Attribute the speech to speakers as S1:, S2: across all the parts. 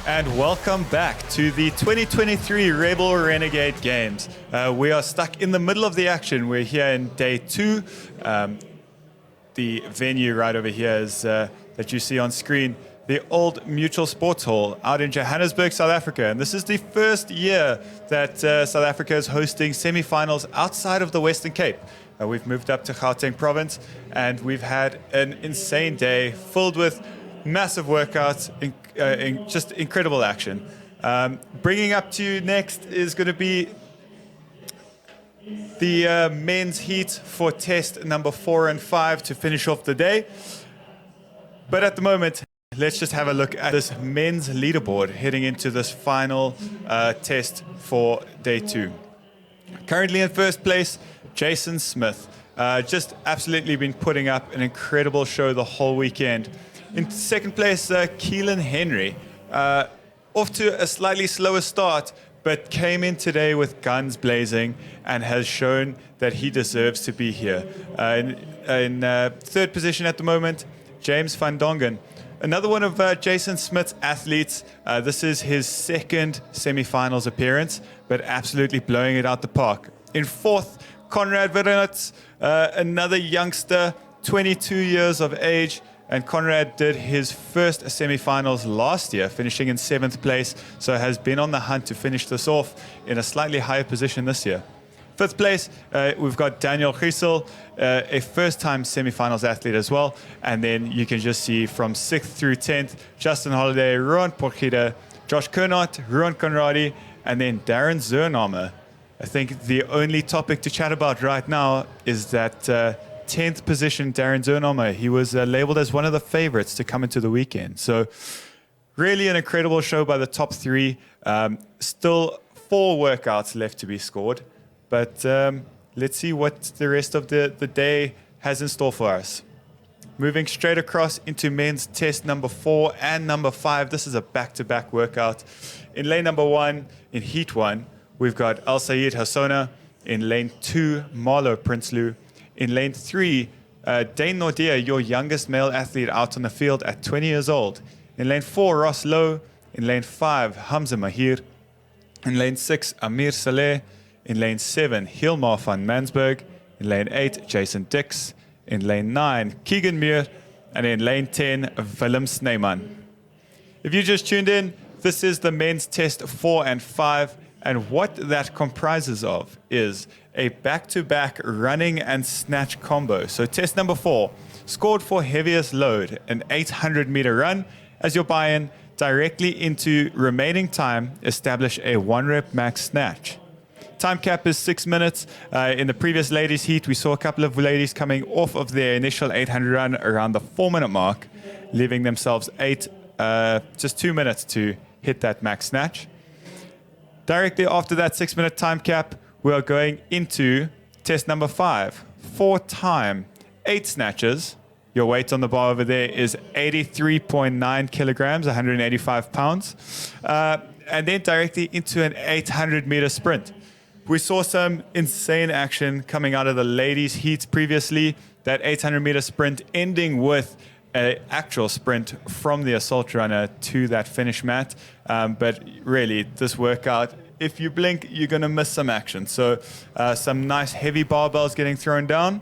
S1: and welcome back to the 2023 Rebel Renegade Games. We are stuck in the middle of the action. We're here in day 2. The venue right over here is that you see on screen, the Old Mutual Sports Hall out in Johannesburg, South Africa. And this is the first year that South Africa is hosting semifinals outside of the Western Cape. We've moved up to Gauteng province, and we've had an insane day filled with massive workouts, just incredible action. Bringing up to you next is going to be the men's heat for test number 4 and 5 to finish off the day. But at the moment, let's just have a look at this men's leaderboard heading into this final test for day 2. Currently in first place, Jason Smith. Just absolutely been putting up an incredible show the whole weekend. In second place, Keelan Henry, off to a slightly slower start, but came in today with guns blazing and has shown that he deserves to be here. In third position at the moment, James van Dongen, another one of Jason Smith's athletes. This is his second semifinals appearance, but absolutely blowing it out the park. In fourth, Conrad Verenitz, another youngster, 22 years of age. And Conrad did his first semifinals last year, finishing in 7th place, so has been on the hunt to finish this off in a slightly higher position this year. 5th place, we've got Daniel Giesel, a first-time semifinals athlete as well. And then you can just see from 6th through 10th, Justin Holiday, Ruan Porchida, Josh Kernot, Ruan Conradi, and then Darren Zernhammer. I think the only topic to chat about right now is that 10th position, Darren Zernhammer. He was labeled as one of the favorites to come into the weekend. So really an incredible show by the top 3. Still 4 workouts left to be scored. But let's see what the rest of the day has in store for us. Moving straight across into men's test number 4 and number 5. This is a back-to-back workout. In lane number 1, in heat 1, we've got Al Sayed Hassona. In lane 2, Marlo Prinsloo. In lane 3, Dane Nordia, your youngest male athlete out on the field at 20 years old. In lane 4, Ross Lowe. In lane 5, Hamza Mahir. In lane 6, Amir Saleh. In lane 7, Hilmar van Mansberg. In lane 8, Jason Dix. In lane 9, Keegan Muir. And in lane 10, Willem Sneeman. If you just tuned in, this is the men's test 4 and 5. And what that comprises of is a back-to-back running and snatch combo. So test number 4, scored for heaviest load, an 800-meter run. As your buy-in, directly into remaining time, establish a 1-rep max snatch. Time cap is 6 minutes. In the previous ladies heat, we saw a couple of ladies coming off of their initial 800 run around the 4-minute mark, leaving themselves just 2 minutes to hit that max snatch. Directly after that 6-minute time cap, we are going into test number 5. 4 time, 8 snatches. Your weight on the bar over there is 83.9 kilograms, 185 pounds. And then directly into an 800-meter sprint. We saw some insane action coming out of the ladies' heats previously. That 800-meter sprint ending with an actual sprint from the assault runner to that finish mat. But really, this workout, if you blink, you're going to miss some action. So some nice heavy barbells getting thrown down.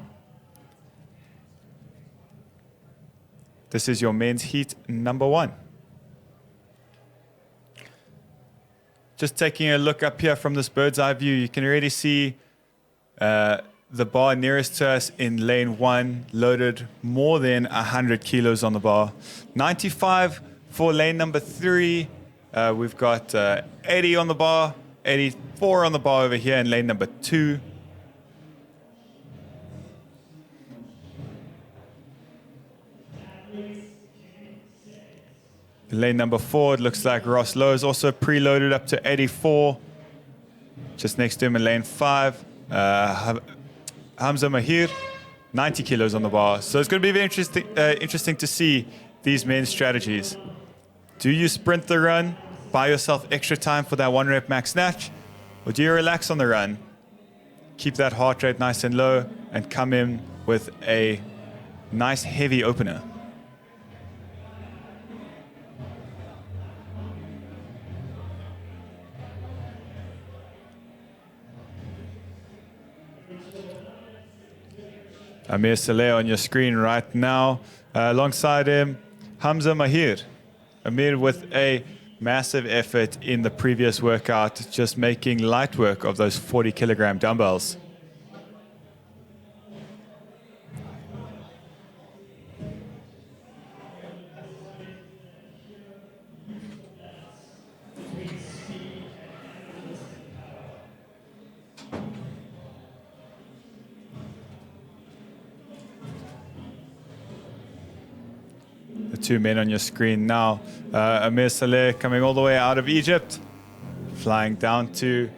S1: This is your men's heat number 1. Just taking a look up here from this bird's eye view, you can already see the bar nearest to us in lane 1 loaded more than 100 kilos on the bar. 95 for lane number 3. We've got 80 on the bar, 84 on the bar over here in lane number 2. Lane number 4, it looks like Ross Lowe is also preloaded up to 84. Just next to him in lane 5, Hamza Mahir, 90 kilos on the bar. So it's going to be very interesting to see these men's strategies. Do you sprint the run, buy yourself extra time for that 1-rep max snatch, or do you relax on the run, keep that heart rate nice and low, and come in with a nice heavy opener? Amir Saleh on your screen right now. Alongside him, Hamza Mahir. Amir with a massive effort in the previous workout, just making light work of those 40-kilogram dumbbells. The two men on your screen now. Amir Saleh coming all the way out of Egypt, flying down to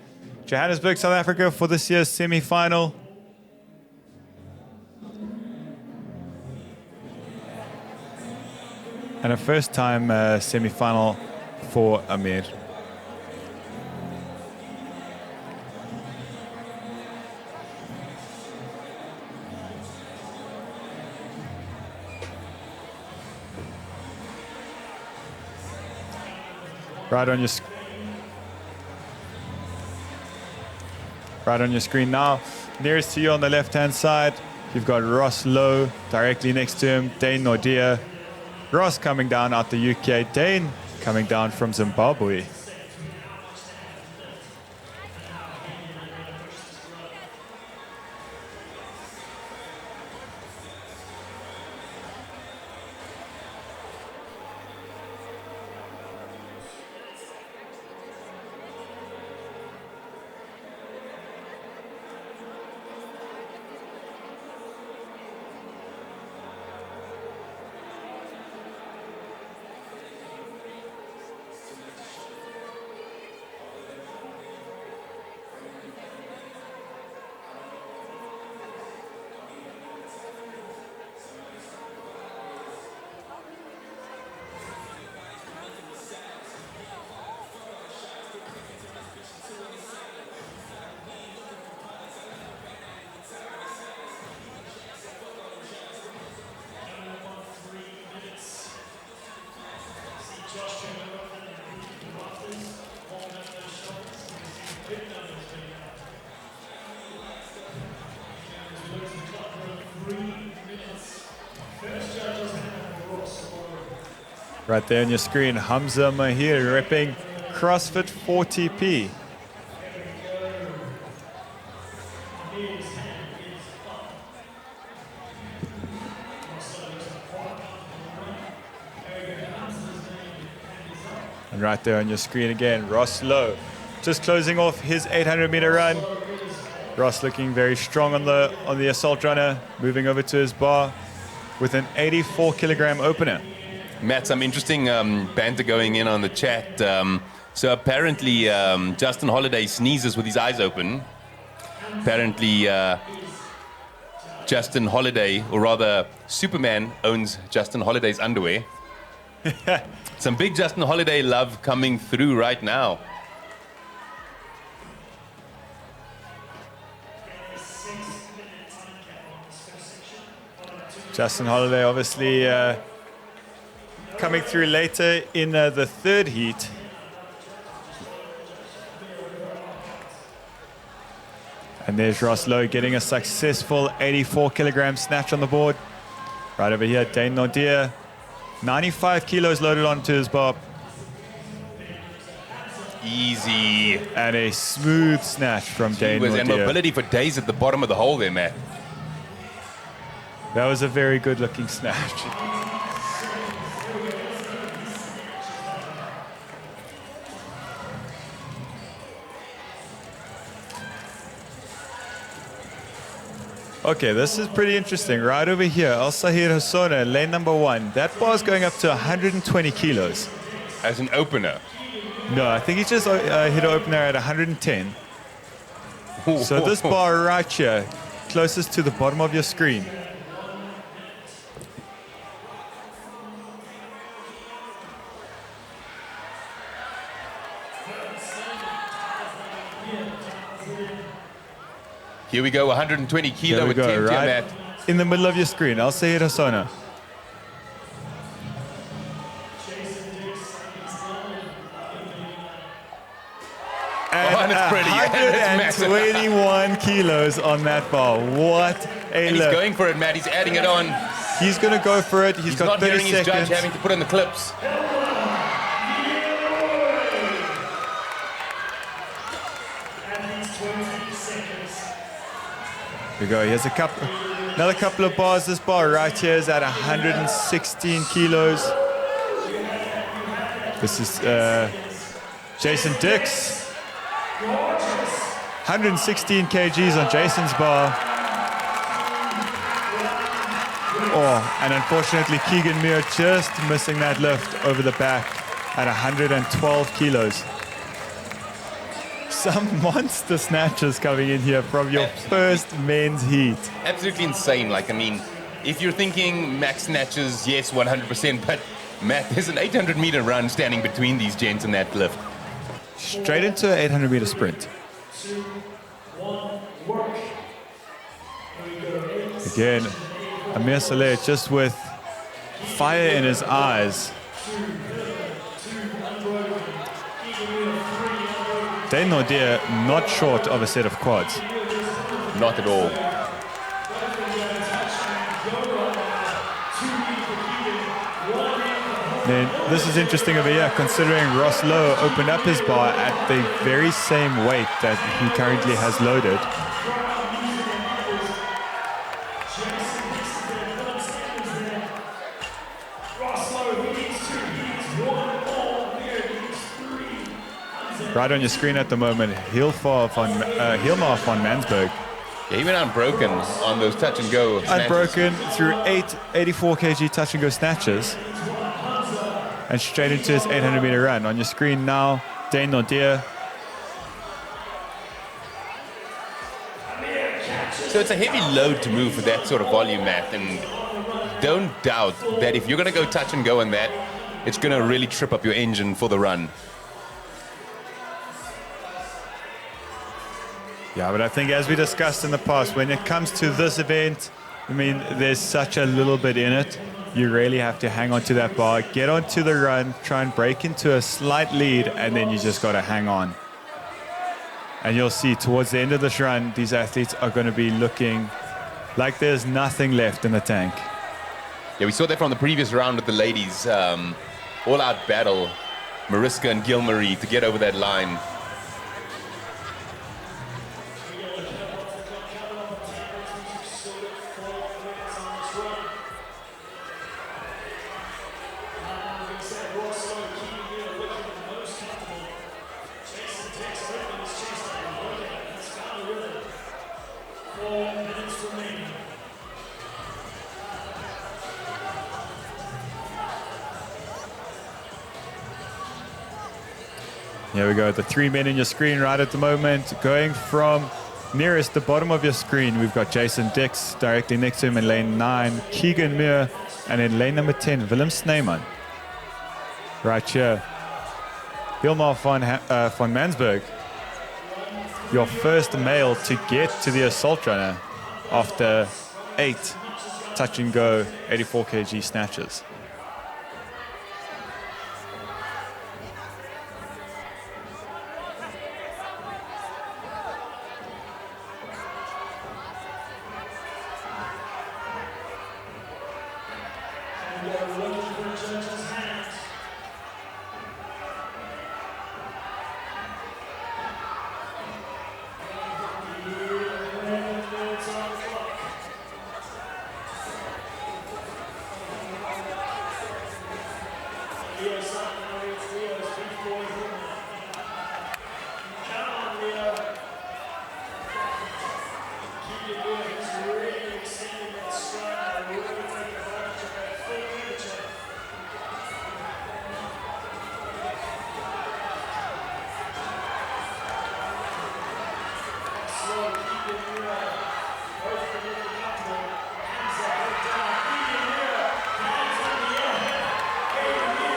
S1: Johannesburg, South Africa for this year's semi-final. And a first-time semi-final for Amir. Right on your screen now. Nearest to you on the left-hand side, you've got Ross Lowe directly next to him, Dane Nordia. Ross coming down out the UK, Dane coming down from Zimbabwe. Right there on your screen, Hamza Mahir repping CrossFit 40p. And right there on your screen again, Ross Lowe, just closing off his 800-meter run. Ross looking very strong on the assault runner, moving over to his bar with an 84-kilogram opener.
S2: Matt, some interesting banter going in on the chat. So apparently Justin Holiday sneezes with his eyes open. Apparently Justin Holiday, or rather Superman, owns Justin Holiday's underwear. Some big Justin Holiday love coming through right now.
S1: Justin Holiday obviously coming through later in the third heat. And there's Ross Lowe getting a successful 84-kilogram snatch on the board. Right over here, Dane Nordia, 95 kilos loaded onto his bar.
S2: Easy.
S1: And a smooth snatch from Dane Nordia.
S2: And mobility for days at the bottom of the hole there, Matt.
S1: That was a very good-looking snatch. Okay, this is pretty interesting. Right over here, Al Sahir Hassona, lane number 1. That bar's going up to 120 kilos.
S2: As an opener?
S1: No, I think he just hit an opener at 110. So this bar right here, closest to the bottom of your screen.
S2: Here we go, 120 kilo attempt here,
S1: right
S2: Matt.
S1: In the middle of your screen, Al Sahir Hassona.
S2: And it's pretty.
S1: 121 kilos on that bar. What a
S2: And he's
S1: lift.
S2: going for it, Matt. He's adding it on.
S1: He's going to go for it. He's got
S2: not
S1: 30
S2: hearing his
S1: seconds.
S2: judge having to put on the clips.
S1: Here we go. Here's another couple of bars. This bar right here is at 116 kilos. This is Jason Dix. 116 kgs on Jason's bar. Oh, and unfortunately Keegan Muir just missing that lift over the back at 112 kilos. Some monster snatches coming in here from your first men's heat.
S2: Absolutely insane. Like, I mean, if you're thinking max snatches, yes, 100%. But, Matt, there's an 800-meter run standing between these gents in that lift.
S1: Straight into an 800-meter sprint. Again, Amir Saleh just with fire in his eyes. Dane Nordier not short of a set of quads.
S2: Not at all.
S1: Then this is interesting over here, considering Ross Lowe opened up his bar at the very same weight that he currently has loaded. Right on your screen at the moment, Hilmar von Mansberg.
S2: Yeah, he went unbroken on those touch and go snatches.
S1: Unbroken through 84 kg touch and go snatches. And straight into his 800-meter run. On your screen now, Dane Nordier.
S2: So it's a heavy load to move with that sort of volume, Matt. And don't doubt that if you're going to go touch and go on that, it's going to really trip up your engine for the run.
S1: Yeah, but I think as we discussed in the past, when it comes to this event, I mean, there's such a little bit in it. You really have to hang on to that bar, get onto the run, try and break into a slight lead, and then you just got to hang on. And you'll see towards the end of this run, these athletes are going to be looking like there's nothing left in the tank.
S2: Yeah, we saw that from the previous round with the ladies. All-out battle, Mariska and Gilmarie to get over that line.
S1: Here we go, the 3 men in your screen right at the moment. Going from nearest the bottom of your screen, we've got Jason Dix directly next to him in lane 9, Keegan Muir, and in lane number 10, Willem Sneeman. Right here, Hilmar von Mansberg, your first male to get to the assault runner after 8 touch and go 84 kg snatches.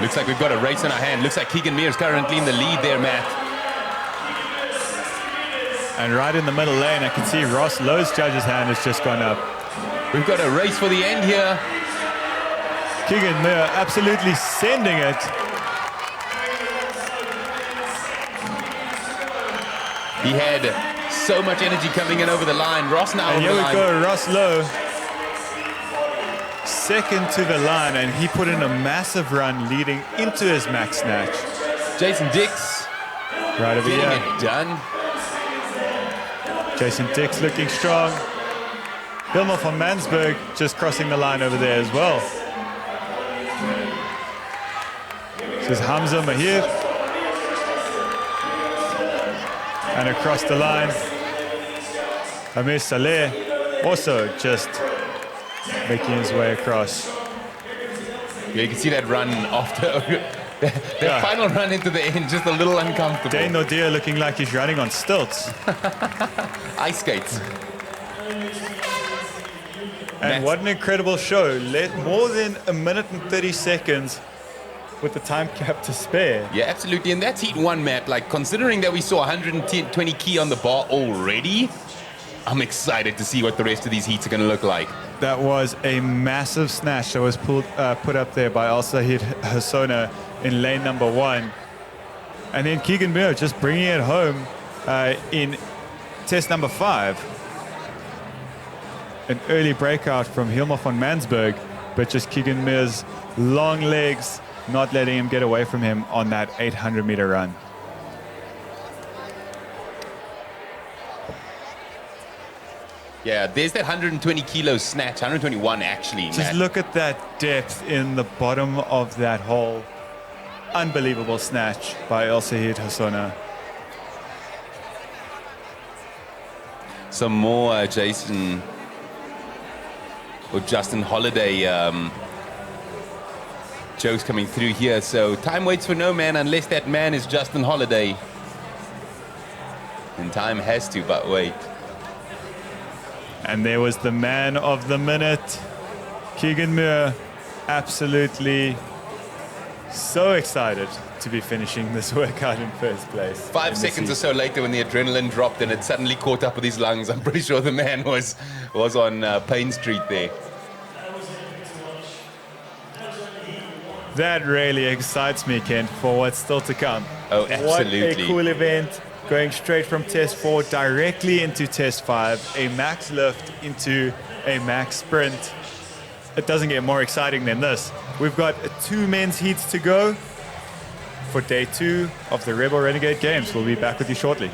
S2: Looks like we've got a race in our hand. Looks like Keegan Muir is currently in the lead there, Matt.
S1: And right in the middle lane, I can see Ross Lowe's judge's hand has just gone up.
S2: We've got a race for the end here.
S1: Keegan Muir absolutely sending it.
S2: He had so much energy coming in over the line. Ross now
S1: And
S2: over
S1: here
S2: the
S1: we
S2: line.
S1: go, Ross Lowe. Second to the line, and he put in a massive run leading into his max snatch.
S2: Jason Dix
S1: Right over
S2: getting
S1: here.
S2: it done.
S1: Jason Dix looking strong. Hilmer from Mansberg just crossing the line over there as well. This is Hamza Mahir. And across the line, Amir Saleh also just making his way across.
S2: Yeah, you can see that run after that final run into the end, just a little uncomfortable.
S1: Dane Nordia looking like he's running on stilts.
S2: Ice skates.
S1: And what an incredible show. More than a minute and 30 seconds with the time cap to spare.
S2: Yeah, absolutely. And that's heat one, Matt. Like, considering that we saw 120 key on the bar already, I'm excited to see what the rest of these heats are going to look like.
S1: That was a massive snatch that was put up there by Al Sahid Hassona in lane number 1. And then Keegan Muir just bringing it home in test number 5. An early breakout from Hilmer von Mansberg, but just Keegan Muir's long legs not letting him get away from him on that 800-meter run.
S2: Yeah, there's that 120 kilo snatch, 121 actually.
S1: Just
S2: Matt.
S1: look at that depth in the bottom of that hole. Unbelievable snatch by El Sahid Hassona.
S2: Some more Jason or Justin Holiday jokes coming through here. So time waits for no man unless that man is Justin Holiday. And time has to but wait.
S1: And there was the man of the minute, Keegan Muir, absolutely so excited to be finishing this workout in first place.
S2: 5 seconds or so later when the adrenaline dropped and it suddenly caught up with his lungs, I'm pretty sure the man was on Payne Street there.
S1: That really excites me, Kent, for what's still to come.
S2: Oh, absolutely.
S1: What a cool event. Going straight from test 4 directly into test 5, a max lift into a max sprint. It doesn't get more exciting than this. We've got 2 men's heats to go for day 2 of the Rebel Renegade Games. We'll be back with you shortly.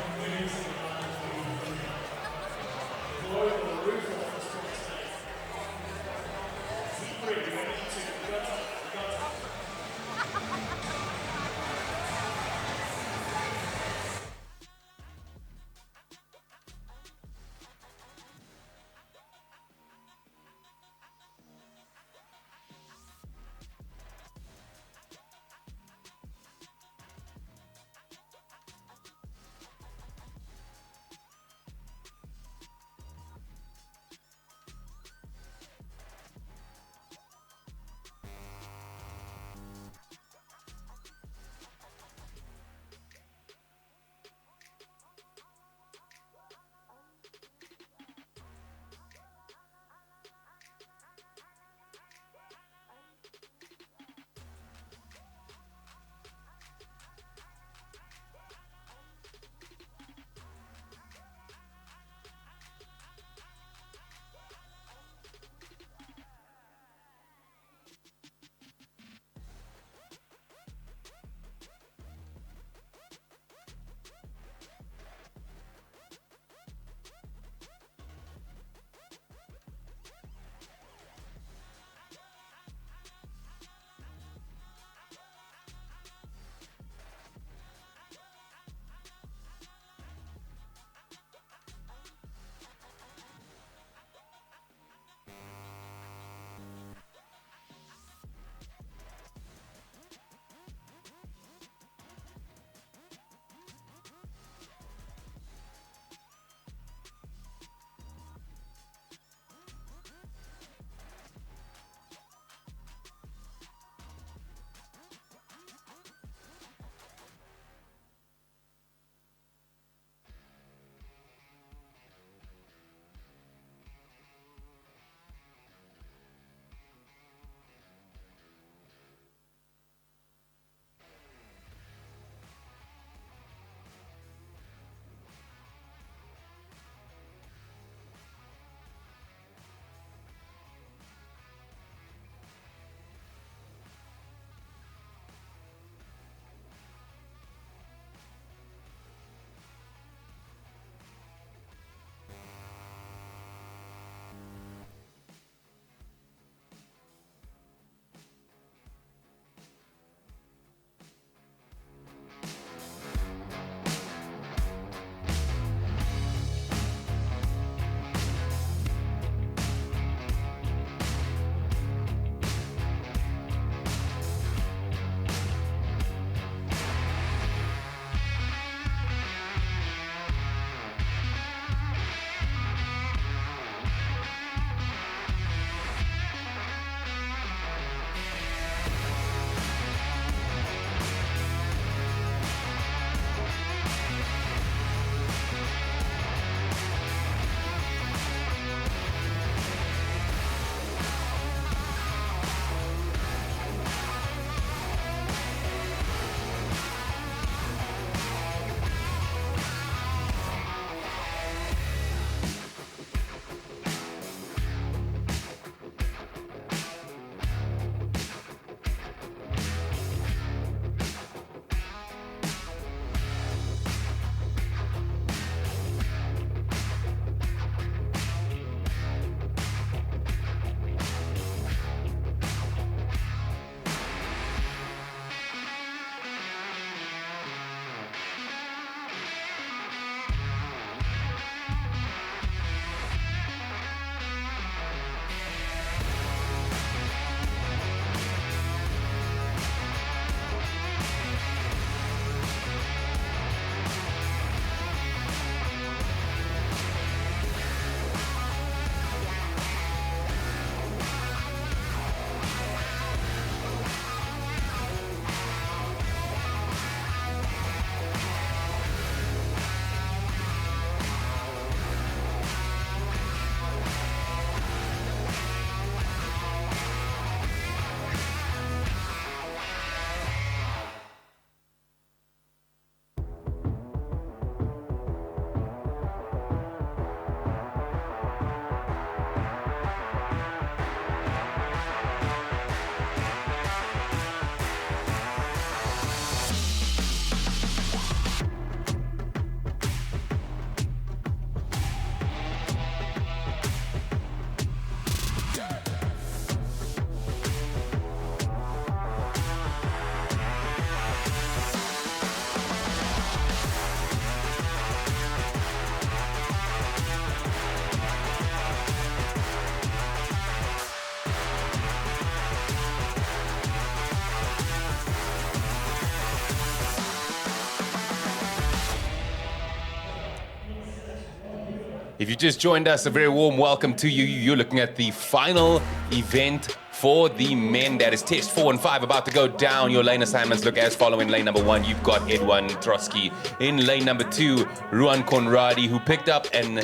S2: If you just joined us, a very warm welcome to you. You're looking at the final event for the men. That is test 4 and 5 about to go down. Your lane assignments look as follow. In lane number 1, you've got Edwin Trotsky. In lane number 2, Ruan Conradi, who picked up an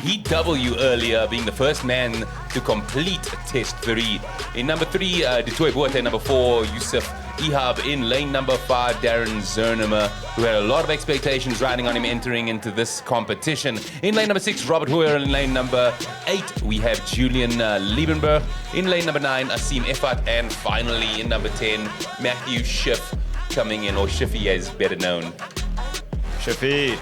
S2: Heat W earlier, being the first man to complete test 3. In number 3, Detroit Boate. Number 4, Yusuf Ihab. In lane number 5, Darren Zernemer, who had a lot of expectations riding on him entering into this competition. In lane number 6, Robert Hoyer. In lane number 8, we have Julian Liebenberg. In lane number 9, Asim Effat. And finally, in number 10, Matthew Schiff coming in, or Schiffy as better known.
S1: Schiffy.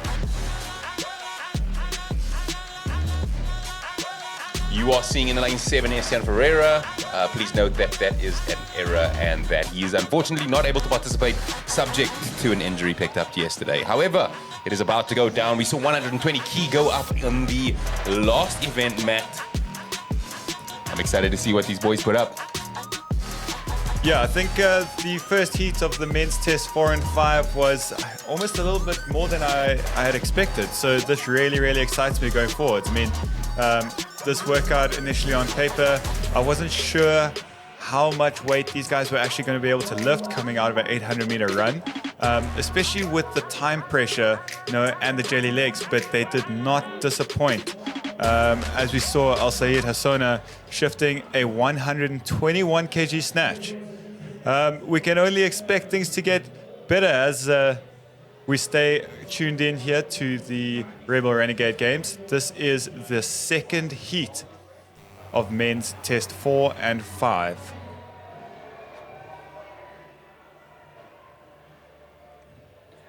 S2: You are seeing in lane 7 Estian Ferreira. Please note that that is an error and that he is unfortunately not able to participate, subject to an injury picked up yesterday. However, it is about to go down. We saw 120 key go up in the last event, Matt. I'm excited to see what these boys put up.
S1: Yeah, I think the first heat of the men's test 4 and 5 was almost a little bit more than I had expected. So this really, really excites me going forward. I mean, this workout initially on paper, I wasn't sure how much weight these guys were actually going to be able to lift coming out of an 800-meter run, especially with the time pressure, and the jelly legs, but they did not disappoint. As we saw, Al Sayed Hassona shifting a 121 kg snatch. We can only expect things to get better as we stay tuned in here to the Rebel Renegade Games. This is the second heat of men's test 4 and 5.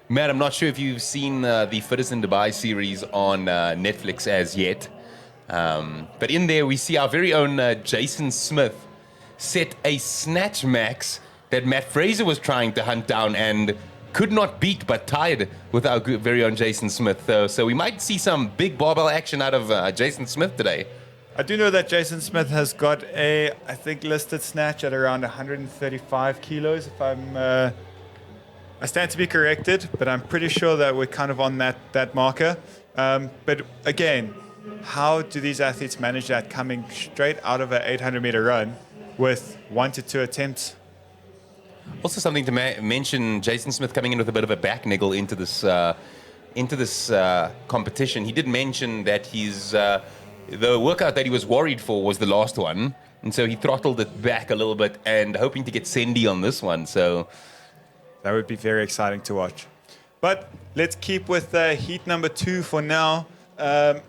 S2: Matt, I'm not sure if you've seen the Fittest in Dubai series on Netflix as yet. But in there, we see our very own Jason Smith set a snatch max that Matt Fraser was trying to hunt down and could not beat, but tied with our very own Jason Smith. So we might see some big barbell action out of Jason Smith today.
S1: I do know that Jason Smith has got a, I think, listed snatch at around 135 kilos. If I stand to be corrected, but I'm pretty sure that we're kind of on that marker. But again, how do these athletes manage that coming straight out of an 800-meter run with 1 to 2 attempts?
S2: Also, something to mention: Jason Smith coming in with a bit of a back niggle into this competition. He did mention that the workout that he was worried for was the last one, and so he throttled it back a little bit and hoping to get Sendy on this one. So
S1: that would be very exciting to watch. But let's keep with heat number 2 for now. A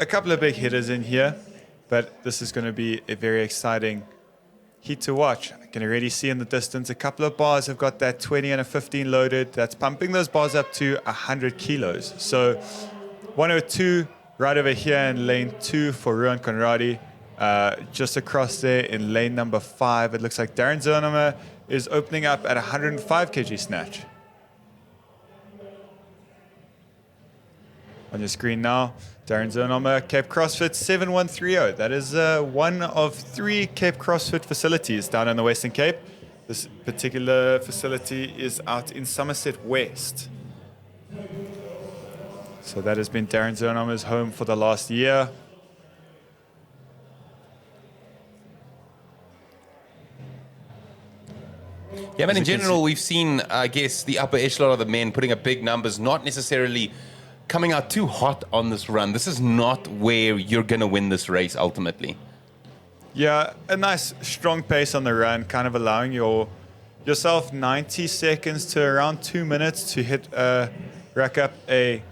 S1: couple of big hitters in here, but this is going to be a very exciting heat to watch. I can already see in the distance a couple of bars have got that 20 and a 15 loaded. That's pumping those bars up to 100 kilos. So 102 right over here in lane 2 for Ruan Conradi. Just across there in lane number 5, it looks like Darren Zernemer is opening up at 105 kg snatch. On your screen now, Darren Zernemer, Cape CrossFit 7130. That is one of 3 Cape CrossFit facilities down in the Western Cape. This particular facility is out in Somerset West. So that has been Darren Zernemer's home for the last year.
S2: yeah, but in general, we've seen, I guess, the upper echelon of the men putting up big numbers, not necessarily coming out too hot on this run. This is not where you're going to win this race ultimately.
S1: Yeah, a nice strong pace on the run, kind of allowing yourself 90 seconds to around 2 minutes to rack up a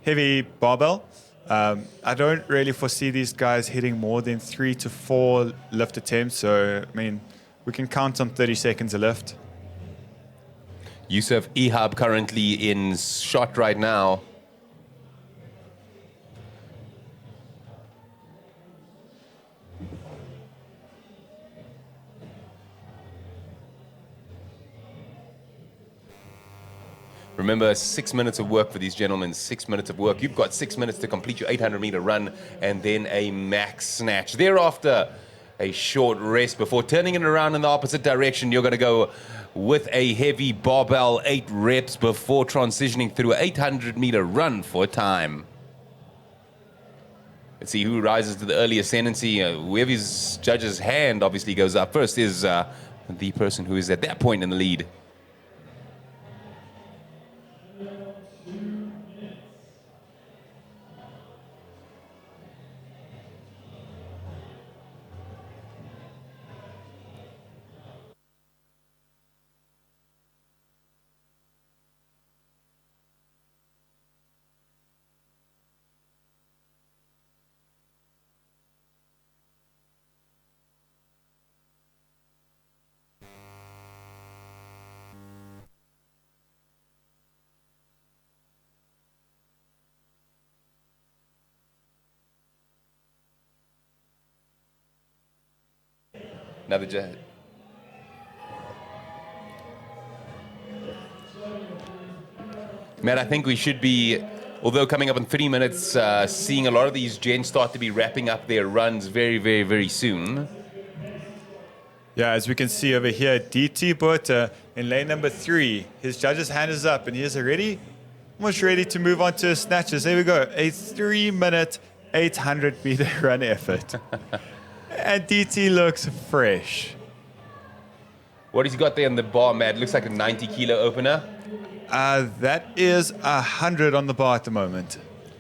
S1: heavy barbell. I don't really foresee these guys hitting more than 3 to 4 lift attempts. So, I mean, we can count on 30 seconds a lift.
S2: Yusuf Ihab currently in shot right now. Remember, 6 minutes of work for these gentlemen, 6 minutes of work. You've got 6 minutes to complete your 800-meter run and then a max snatch. Thereafter, a short rest before turning it around in the opposite direction. You're going to go with a heavy barbell, 8 reps before transitioning through an 800-meter run for time. Let's see who rises to the early ascendancy. Whoever's judge's hand obviously goes up first is the person who is at that point in the lead. Another judge. Matt, I think we should be, although coming up in 30 minutes, seeing a lot of these gents start to be wrapping up their runs very, very, very soon.
S1: Yeah, as we can see over here, DT Botha in lane number 3. His judge's hand is up, and he is already almost ready to move on to his snatches. There we go, a 3-minute, 800-meter run effort. And DT looks fresh.
S2: What has he got there in the bar, Matt? Looks like a 90-kilo opener.
S1: That is 100 on the bar at the moment.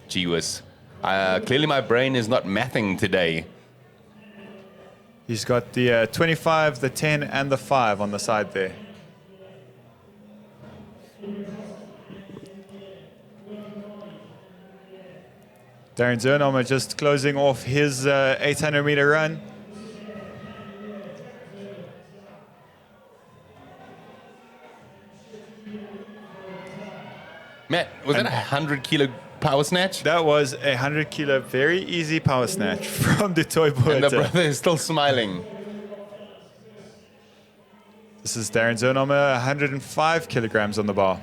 S2: Gee whiz. Clearly my brain is not mathing today.
S1: He's got the 25, the 10, and the 5 on the side there. Darren Zernhomer just closing off his 800-meter run.
S2: Matt, was that a 100-kilo power snatch?
S1: That was a 100-kilo, very easy power snatch from the toy boy.
S2: And the brother is still smiling.
S1: This is Darren Zernhomer, 105 kilograms on the bar.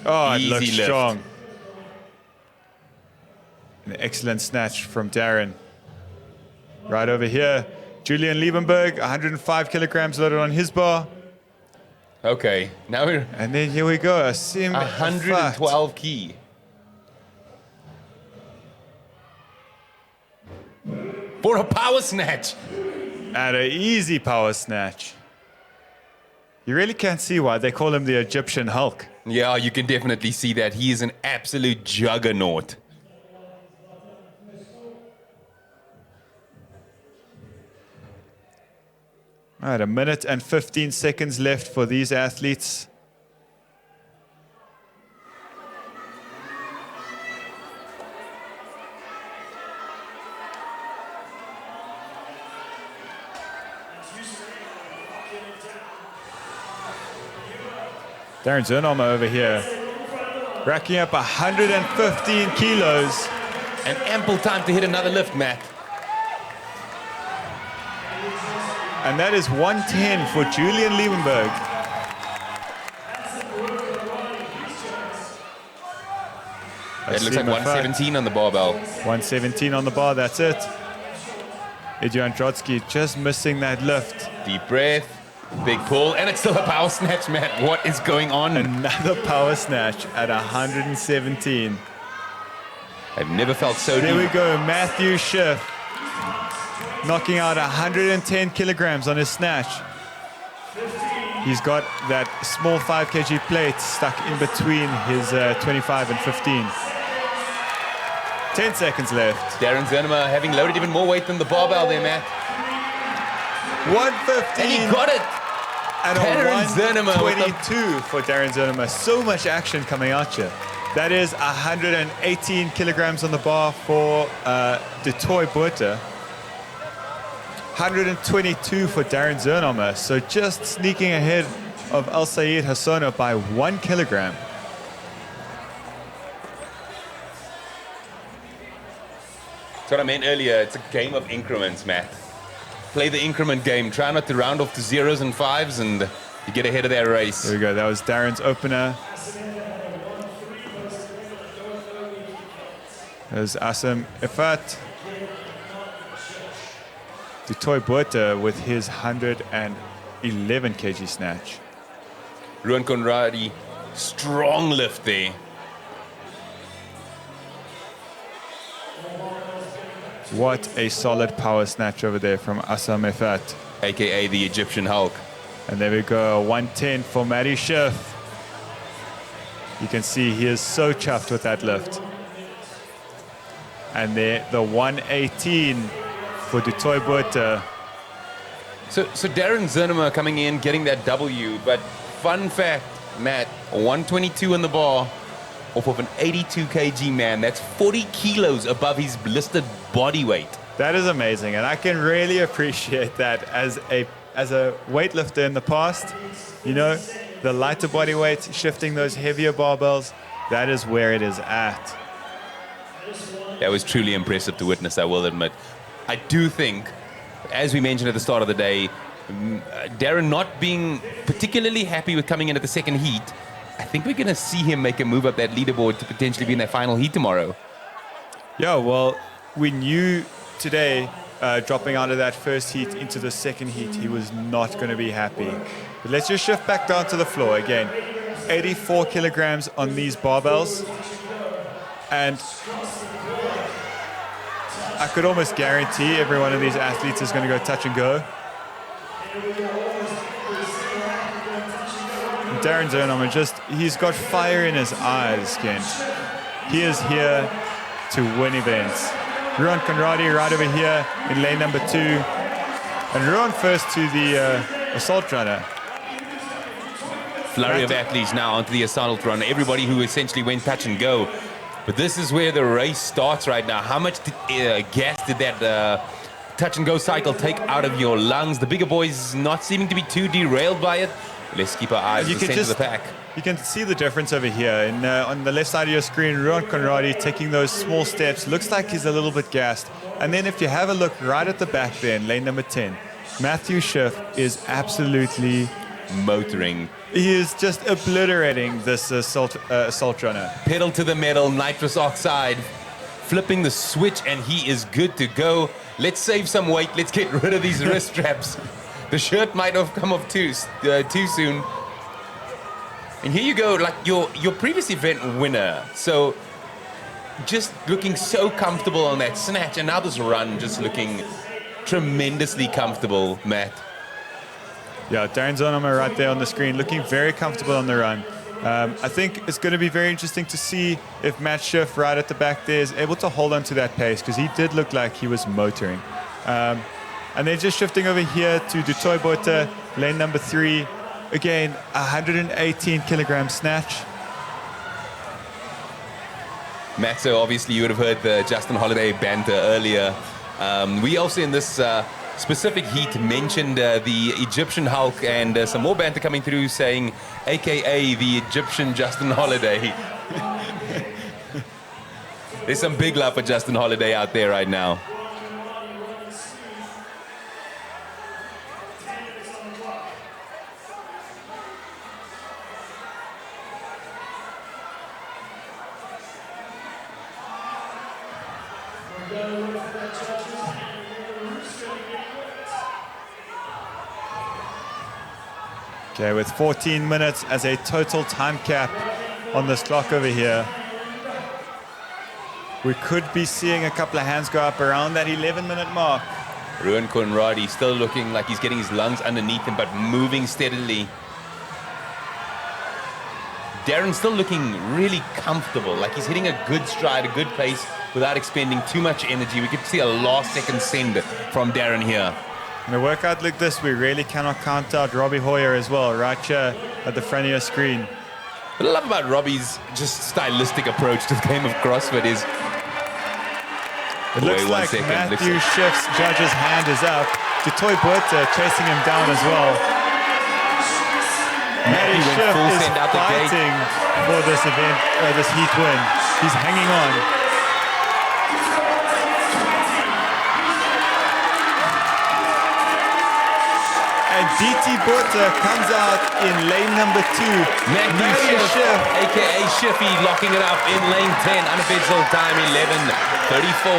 S1: Oh, it
S2: Easy
S1: looks
S2: lift.
S1: strong. An excellent snatch from Darren. Right over here, Julian Liebenberg, 105 kilograms loaded on his bar.
S2: Okay, now we're
S1: And then here we go, a sim
S2: 112 key. For a power snatch.
S1: at an easy power snatch. You really can't see why they call him the Egyptian Hulk.
S2: Yeah, you can definitely see that. He is an absolute juggernaut.
S1: All right, 1 minute and 15 seconds left for these athletes. Darren Zernhomer over here, racking up 115 kilos.
S2: And ample time to hit another lift, Matt.
S1: And that is 110 for Julian Liebenberg.
S2: It looks like 117 on the barbell.
S1: 117 on the bar, that's it. Edjan Drotsky just missing that lift.
S2: Deep breath, big pull, and it's still a power snatch, Matt. What is going on?
S1: Another power snatch at 117.
S2: I've never felt so
S1: There we
S2: deep.
S1: go, Matthew Schiff knocking out 110 kilograms on his snatch. He's got that small 5 kg plate stuck in between his 25 and 15. 10 seconds left.
S2: Darren Zernhomer having loaded even more weight than the barbell there, Matt.
S1: 115.
S2: And he got it.
S1: And
S2: Darren Zernhomer with the-
S1: 122 for Darren Zernhomer. So much action coming at you. That is 118 kilograms on the bar for the toy Botha. 122 for Darren Zernhomer. So just sneaking ahead of El Sayed Hassana by 1 kilogram.
S2: That's what I meant earlier. It's a game of increments, Matt. Play the increment game. Try not to round off to zeros and fives, and you get ahead of that race.
S1: There we go. That was Darren's opener. There's Assam Ifat. The toy Botha with his 111 kg snatch.
S2: Ruan Conradi Strong lift there.
S1: What a solid power snatch over there from Assam Efat.
S2: AKA the Egyptian Hulk.
S1: And there we go, 110 for Matty Schiff. You can see he is so chuffed with that lift. And there, the 118 for Du Toit.
S2: So Darren Zernema coming in, getting that W, but fun fact, Matt, 122 in the bar off of an 82 kg man. That's 40 kilos above his listed body weight.
S1: That is amazing, and I can really appreciate that as a weightlifter in the past. You know, the lighter body weight, shifting those heavier barbells, that is where it is at.
S2: That was truly impressive to witness, I will admit. I do think, as we mentioned at the start of the day, Darren not being particularly happy with coming in at the second heat, I think we're going to see him make a move up that leaderboard to potentially be in that final heat tomorrow.
S1: Yeah, well, we knew today, dropping out of that first heat into the second heat, he was not going to be happy. But let's just shift back down to the floor again. 84 kilograms on these barbells. And I could almost guarantee every one of these athletes is going to go touch and go. Darren Zernema, he's got fire in his eyes, Kent. He is here to win events. Ruan Conradi right over here in lane number 2. And Ruan first to the assault runner.
S2: Flurry of athletes now onto the assault runner. Everybody who essentially went touch and go. But this is where the race starts right now. How much gas did that touch and go cycle take out of your lungs? The bigger boys not seeming to be too derailed by it. Let's keep our eyes on the center of the pack.
S1: You can see the difference over here. On the left side of your screen, Ruan Conradi taking those small steps. Looks like he's a little bit gassed. And then if you have a look right at the back there in lane number 10, Matthew Schiff is absolutely
S2: motoring.
S1: He is just obliterating this assault runner.
S2: Pedal to the metal, nitrous oxide, flipping the switch, and he is good to go. Let's save some weight. Let's get rid of these wrist straps. The shirt might have come off too soon. And here you go, like your previous event winner. So just looking so comfortable on that snatch, and now this run just looking tremendously comfortable, Matt.
S1: Yeah, Darren Zernema right there on the screen, looking very comfortable on the run. I think it's going to be very interesting to see if Matt Schiff right at the back there is able to hold on to that pace, because he did look like he was motoring. And then just shifting over here to Du Toit, lane number 3. Again, 118 kilogram snatch.
S2: Matt, so obviously you would have heard the Justin Holiday banter earlier. We also in this specific heat mentioned the Egyptian Hulk, and some more banter coming through saying, AKA the Egyptian Justin Holiday. There's some big love for Justin Holiday out there right now.
S1: Okay, with 14 minutes as a total time cap on this clock over here. We could be seeing a couple of hands go up around that 11-minute mark.
S2: Ruan Conradi still looking like he's getting his lungs underneath him, but moving steadily. Darren still looking really comfortable, like he's hitting a good stride, a good pace, without expending too much energy. We could see a last-second send from Darren here.
S1: In a workout like this, we really cannot count out Robbie Hoyer as well, right here at the front of your screen.
S2: What I love about Robbie's just stylistic approach to the game of CrossFit is...
S1: It looks like Matthew Schiff's judge's hand is up. Du Toit chasing him down as well. Matty Schiff is fighting for this event, this heat win. He's hanging on. And DT Botha comes out in lane number 2.
S2: Matthew Schiff, a.k.a. Schiffy, locking it up in lane 10. Unofficial time, 11:34.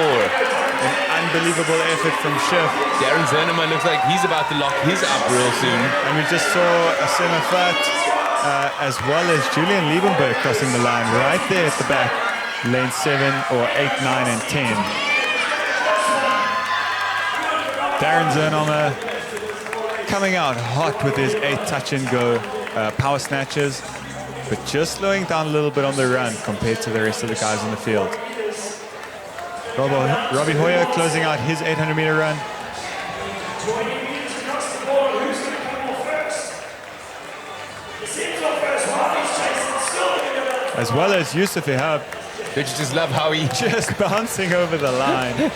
S1: An unbelievable effort from Schiff.
S2: Darren Zernema looks like he's about to lock his up real soon.
S1: And we just saw a Semifinal as well as Julian Liebenberg crossing the line right there at the back, lane 7 or 8, 9, and 10. Darren Zernomer coming out hot with his 8 touch and go power snatches, but just slowing down a little bit on the run compared to the rest of the guys in the field. Robbie Hoyer closing out his 800-meter run. As well as Yusuf Ihab.
S2: Don't you just love how he
S1: just bouncing over the line.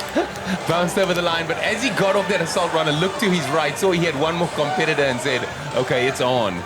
S2: bounced over the line, but as he got off that assault runner, looked to his right, saw he had one more competitor and said, okay, it's on.